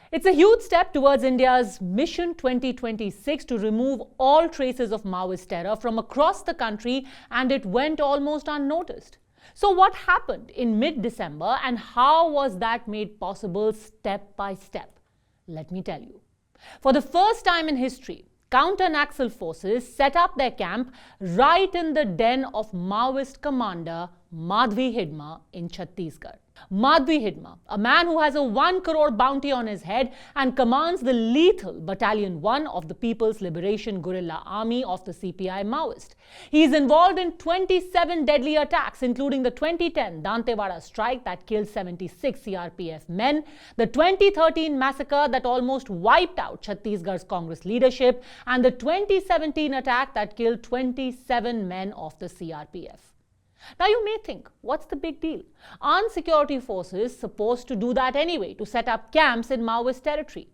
It's a huge step towards India's Mission 2026 to remove all traces of Maoist terror from across the country, and it went almost unnoticed. So what happened in mid-December and how was that made possible step by step? Let me tell you. For the first time in history, counter-Naxal forces set up their camp right in the den of Maoist commander Madhvi Hidma in Chhattisgarh. Madhvi Hidma, a man who has a 1 crore bounty on his head and commands the lethal Battalion 1 of the People's Liberation Guerrilla Army of the CPI Maoist. He is involved in 27 deadly attacks, including the 2010 Dantewada strike that killed 76 CRPF men, the 2013 massacre that almost wiped out Chhattisgarh's Congress leadership, and the 2017 attack that killed 27 men of the CRPF. Now you may think, what's the big deal? Aren't security forces supposed to do that anyway, to set up camps in Maoist territory?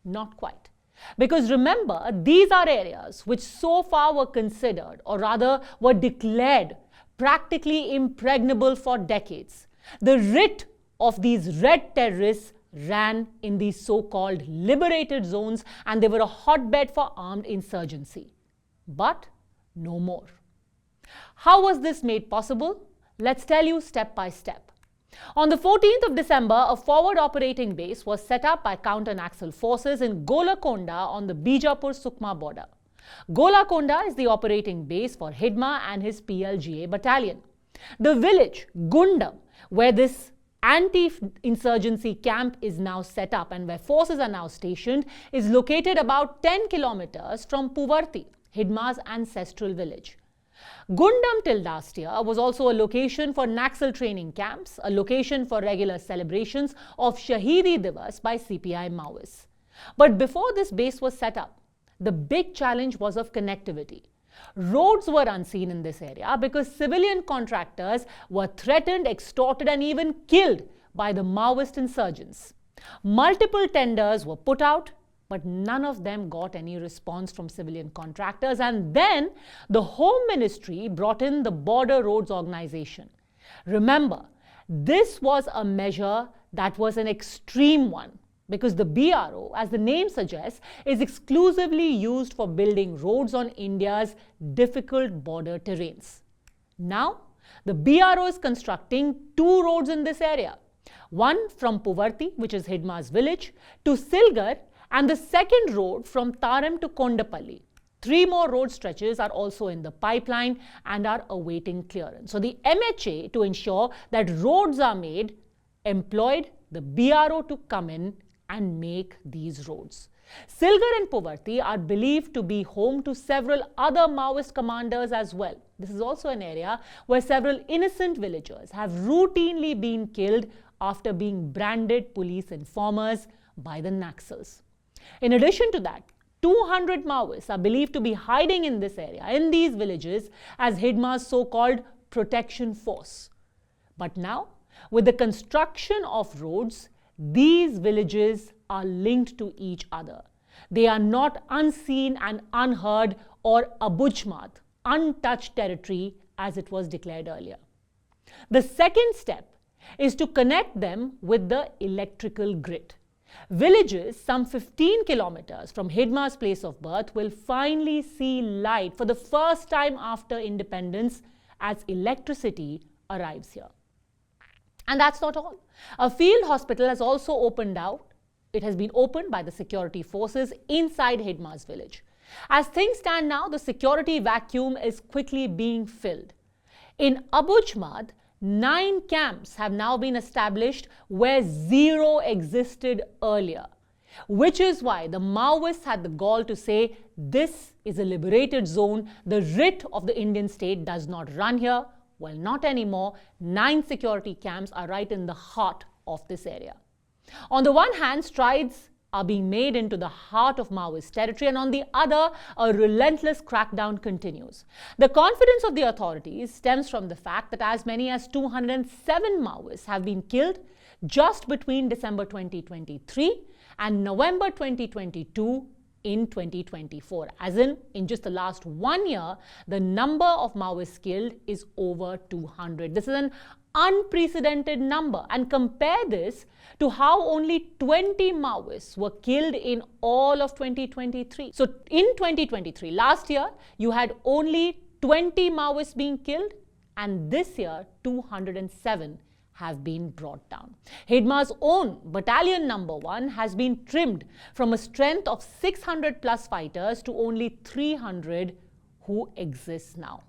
Not quite. Because remember, these are areas which so far were considered, or rather were declared, practically impregnable for decades. The writ of these red terrorists ran in these so-called liberated zones, and they were a hotbed for armed insurgency. But no more. How was this made possible? Let's tell you step by step. On the 14th of December, a forward operating base was set up by counter-Naxal forces in Golakonda on the Bijapur-Sukma border. Golakonda is the operating base for Hidma and his PLGA battalion. The village, Gundam, where this anti-insurgency camp is now set up and where forces are now stationed, is located about 10 kilometers from Puvarti, Hidma's ancestral village. Gundam till last year was also a location for Naxal training camps, a location for regular celebrations of Shahidi Divas by CPI Maoists. But before this base was set up, the big challenge was of connectivity. Roads were unseen in this area because civilian contractors were threatened, extorted, and even killed by the Maoist insurgents. Multiple tenders were put out, but none of them got any response from civilian contractors. And then the Home Ministry brought in the Border Roads Organization. Remember, this was a measure that was an extreme one because the BRO, as the name suggests, is exclusively used for building roads on India's difficult border terrains. Now, the BRO is constructing 2 roads in this area. One from Puvarti, which is Hidma's village, to Silgar, and the second road from Taram to Kondapalli. 3 more road stretches are also in the pipeline and are awaiting clearance. So the MHA, to ensure that roads are made, employed the BRO to come in and make these roads. Silgar and Puvarti are believed to be home to several other Maoist commanders as well. This is also an area where several innocent villagers have routinely been killed after being branded police informers by the Naxals. In addition to that, 200 Maoists are believed to be hiding in this area, in these villages, as Hidma's so-called protection force. But now, with the construction of roads, these villages are linked to each other. They are not unseen and unheard or abujmat, untouched territory as it was declared earlier. The second step is to connect them with the electrical grid. Villages some 15 kilometers from Hidma's place of birth will finally see light for the first time after independence as electricity arrives here. And that's not all. A field hospital has also opened out. It has been opened by the security forces inside Hidma's village. As things stand now, the security vacuum is quickly being filled. In Abujmad, 9 camps have now been established where 0 existed earlier, which is why the Maoists had the gall to say this is a liberated zone. The writ of the Indian state does not run here. Well, not anymore. 9 security camps are right in the heart of this area. On the one hand, strides are being made into the heart of Maoist territory, and on the other, a relentless crackdown continues. The confidence of the authorities stems from the fact that as many as 207 Maoists have been killed just between December 2023 and November 2022 in 2024. As in just the last 1 year, the number of Maoists killed is over 200. This is an unprecedented number. And compare this to how only 20 Maoists were killed in all of 2023. So in 2023, last year, you had only 20 Maoists being killed, and this year, 207 have been brought down. Hidma's own battalion number 1 has been trimmed from a strength of 600 plus fighters to only 300 who exist now.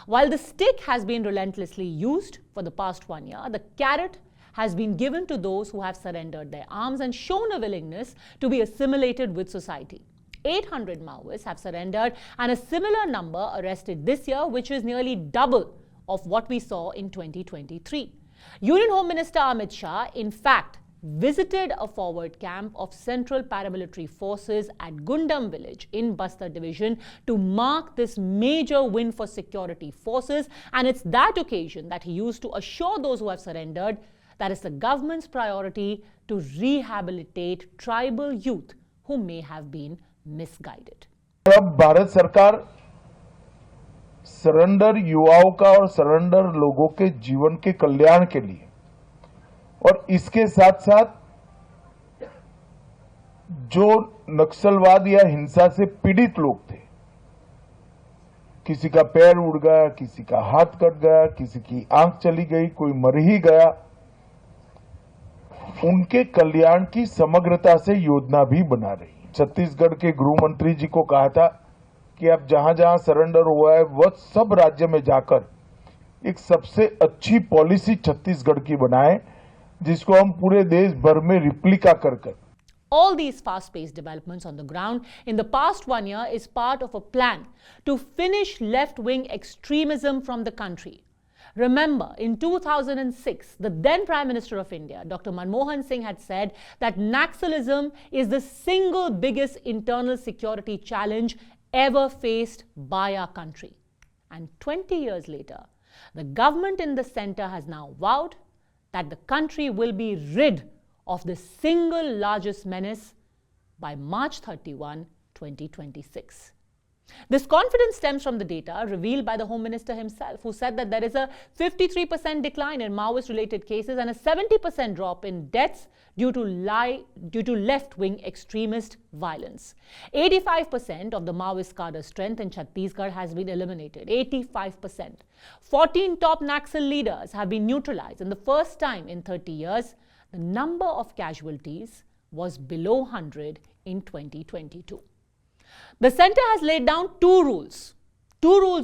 While the stick has been relentlessly used for the past 1 year, the carrot has been given to those who have surrendered their arms and shown a willingness to be assimilated with society. 800 Maoists have surrendered and a similar number arrested this year, which is nearly double of what we saw in 2023. Union Home Minister Amit Shah, in fact, visited a forward camp of Central Paramilitary Forces at Gundam village in Bastar division to mark this major win for security forces, and it's that occasion that he used to assure those who have surrendered that it's the government's priority to rehabilitate tribal youth who may have been misguided. अब भारत सरकार surrender युवाओं का और surrender लोगों के जीवन के कल्याण के लिए और इसके साथ साथ जो नक्सलवाद या हिंसा से पीड़ित लोग थे, किसी का पैर उड़ गया, किसी का हाथ कट गया, किसी की आंख चली गई, कोई मर ही गया, उनके कल्याण की समग्रता से योजना भी बना रही। छत्तीसगढ़ के गृह मंत्री जी को कहा था कि अब जहां जहां सरेंडर हुआ है वह सब राज्य में जाकर एक सबसे अच्छी पॉलिसी छत्तीसगढ़ की बनाएं, जिसको हम पूरे देश भर में रिप्लिका कर All these fast-paced developments on the ground in the past 1 year is part of a plan to finish left-wing extremism from the country. Remember, in 2006, the then Prime Minister of India, Dr. Manmohan Singh, had said that Naxalism is the single biggest internal security challenge ever faced by our country. And 20 years later, the government in the center has now vowed that the country will be rid of the single largest menace by March 31, 2026. This confidence stems from the data revealed by the Home Minister himself, who said that there is a 53% decline in Maoist-related cases and a 70% drop in deaths due to left-wing extremist violence. 85% of the Maoist cadre strength in Chhattisgarh has been eliminated. 85%. 14 top Naxal leaders have been neutralized, and the first time in 30 years, the number of casualties was below 100 in 2022. The center has laid down two rules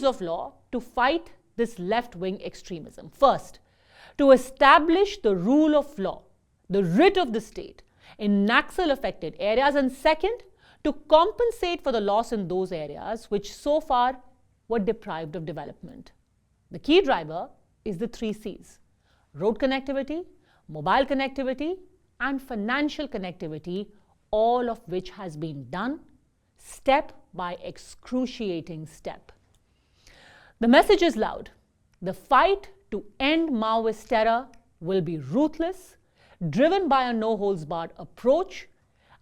of law to fight this left-wing extremism. First, to establish the rule of law, the writ of the state in Naxal-affected areas, and second, to compensate for the loss in those areas which so far were deprived of development. The key driver is the 3 C's: road connectivity, mobile connectivity, and financial connectivity, all of which has been done step by excruciating step. The message is loud. The fight to end Maoist terror will be ruthless, driven by a no-holds-barred approach,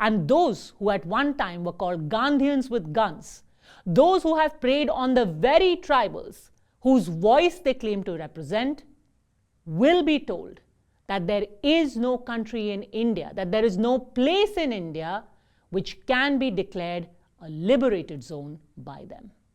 and those who at one time were called Gandhians with guns, those who have preyed on the very tribals whose voice they claim to represent, will be told that there is no country in India, that there is no place in India which can be declared a liberated zone by them.